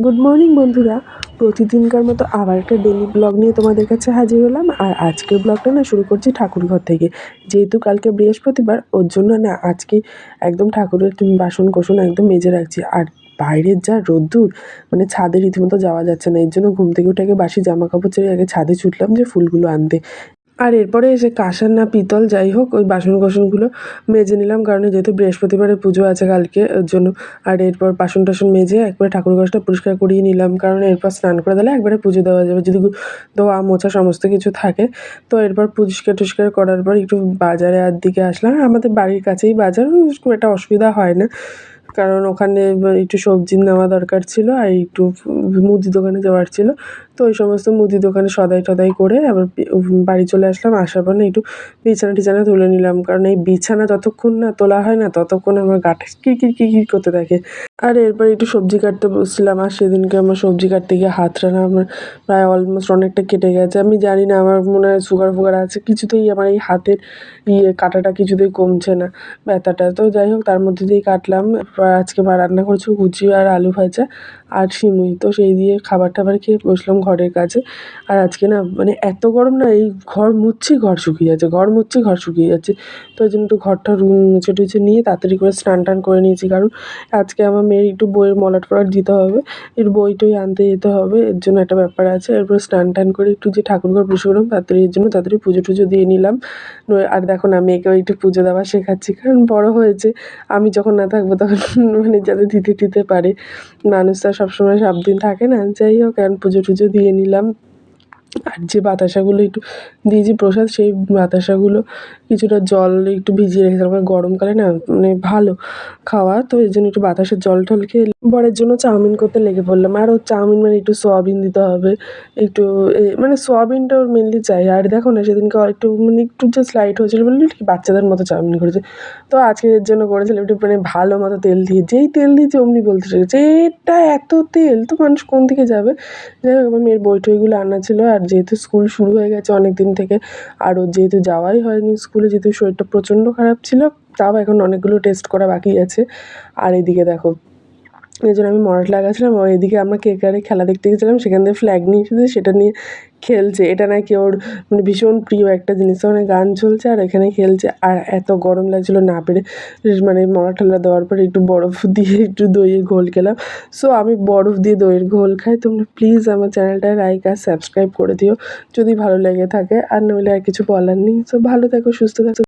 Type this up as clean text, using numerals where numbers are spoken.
Good morning বন্ধুরা। প্রতিদিনকার মতো আবার একটা ডেলি ব্লগ নিয়ে তোমাদের কাছে হাজির হলাম। আর আজকের ব্লগটা না শুরু করছি ঠাকুরঘর থেকে। যেহেতু কালকে বৃহস্পতিবার, ওর জন্য না আজকে একদম ঠাকুরের বাসন কোসন একদম মেজে রাখছি। আর বাইরের যা রোদ্দুর, মানে ছাদে রীতিমতো যাওয়া যাচ্ছে না। এর জন্য ঘুম থেকে উঠে আগে বাসি জামা কাপড় ছেড়ে আগে ছাদে ছুটলাম যে ফুলগুলো আনতে। আর এরপরে এসে কাঁসার না পিতল যাই হোক ওই বাসন কোসনগুলো মেজে নিলাম, কারণ যেহেতু বৃহস্পতিবারে পুজো আছে কালকে, ওর জন্য। আর এরপর বাসন টাসন মেজে একবারে ঠাকুর ঘরটা পরিষ্কার করিয়ে নিলাম, কারণ এরপর স্নান করে দিলে একবারে পুজো দেওয়া যাবে যদি ধোয়া মোছা সমস্ত কিছু থাকে। তো এরপর পরিষ্কার টুষ্কার করার পর একটু বাজারে আর দিকে আসলাম। আমাদের বাড়ির কাছেই বাজার, খুব একটা অসুবিধা হয় না, কারণ ওখানে একটু সবজি নেওয়া দরকার ছিল আর একটু মুদি দোকানে যাওয়ার ছিল। তো ওই সমস্ত মুদি দোকানে সদাই টদাই করে আবার বাড়ি চলে আসলাম। আসার পর না একটু বিছানা টিছানা তুলে নিলাম, কারণ এই বিছানা যতক্ষণ না তোলা হয় না ততক্ষণ আমার গাটা কিরকির কিরকির করতে থাকে। আর এরপর একটু সবজি কাটতে বসছিলাম। আর সেদিনকে আমার সবজি কাটতে গিয়ে হাতটা না আমার প্রায় অলমোস্ট অনেকটা কেটে গেছে। আমি জানি না, আমার মনে হয় সুগার ফুগার আছে, কিছুতেই আমার এই হাতের কাটাটা কিছুতেই কমছে না, ব্যথাটা। তো যাই হোক, তার মধ্যে দিয়েই কাটলাম। আজকে মা রান্না করেছে উচ্ছে আর আলু ভাজা আর সিমুই, তো সেই দিয়ে খাবার টাবার খেয়ে বসলাম ঘরের কাছে। আর আজকে না মানে এত গরম না, এই ঘর মুছছি ঘর শুকিয়ে যাচ্ছে, ঘর মুছছি ঘর শুকিয়ে যাচ্ছে। তো ওই জন্য একটু ঘরটা মুছে টুছে নিয়ে তাড়াতাড়ি করে স্নান টান করে নিয়েছি, কারণ আজকে আমার মেয়ের একটু বইয়ের মলাট ফলাট দিতে হবে, একটু বই টই আনতে যেতে হবে, এর জন্য একটা ব্যাপার আছে। এরপর স্নান টান করে একটু যে ঠাকুরঘর বসে করলাম তাড়াতাড়ি, এর জন্য তাড়াতাড়ি পুজো টুজো দিয়ে নিলাম। আর দেখো না, মেয়েকেও একটু পুজো দেওয়া শেখাচ্ছি, কারণ বড় হয়েছে, আমি যখন না থাকবো তখন মানে যাতে দিতে টিতে পারে। মানুষ তো আর সবসময় সব দিন থাকে না। যাই হোক, এখন পুজো টুজো দিয়ে নিলাম। আর যে বাতাসাগুলো একটু দিয়েছি প্রসাদ, সেই বাতাসাগুলো কিছুটা জল একটু ভিজিয়ে রেখেছিলাম, কারণ গরমকালে না মানে ভালো খাওয়া, তো এই জন্য একটু বাতাসের জল টল খেয়ে বরের জন্য চাউমিন করতে লেগে পড়লাম। আর ওর চাউমিন মানে একটু সোয়াবিন দিতে হবে, একটু মানে সোয়াবিনটা ওর মেনলি চাই। আর দেখো না, সেদিনকে একটু মানে একটু জাস্ট লাইট হয়েছিল বলে কি বাচ্চাদের মতো চাউমিন করেছে। তো আজকে এর জন্য করেছিলাম একটু মানে ভালো মতো তেল দিয়ে, যেই তেল দিয়েছে অমনি বলতে শিখেছে এটা এত তেল, তো মানুষ কোন দিকে যাবে। যাই হোক, আমার মেয়ের বই টইগুলো আনা ছিল। আর যেহেতু স্কুল শুরু হয়ে গেছে অনেক দিন থেকে, আর ওর যেহেতু যাওয়াই হয়নি স্কুলে, যেহেতু শরীরটা প্রচণ্ড খারাপ ছিল, তাও এখন অনেকগুলো টেস্ট করা বাকি আছে। আর এদিকে দেখো, এই জন্য আমি মরাট লাগাচ্ছিলাম। ও এদিকে আমরা কেকারে খেলা দেখতে গেছিলাম, সেখান থেকে ফ্ল্যাগ নিয়ে এসেছে, সেটা নিয়ে খেলছে। এটা নাকি ওর মানে ভীষণ প্রিয় একটা জিনিস, মানে গান চলছে আর এখানে খেলছে। আর এত গরম লাগছিলো না পেরে মানে মরা ঠেলা দেওয়ার পরে একটু বরফ দিয়ে একটু দইয়ের ঘোল খেলাম। সো আমি বরফ দিয়ে দইয়ের ঘোল খাই। তোমরা প্লিজ আমার চ্যানেলটা লাইক আর সাবস্ক্রাইব করে দিও যদি ভালো লেগে থাকে, আর নইলে আর কিছু বলার নেই। সো ভালো থেকো, সুস্থ থাকো।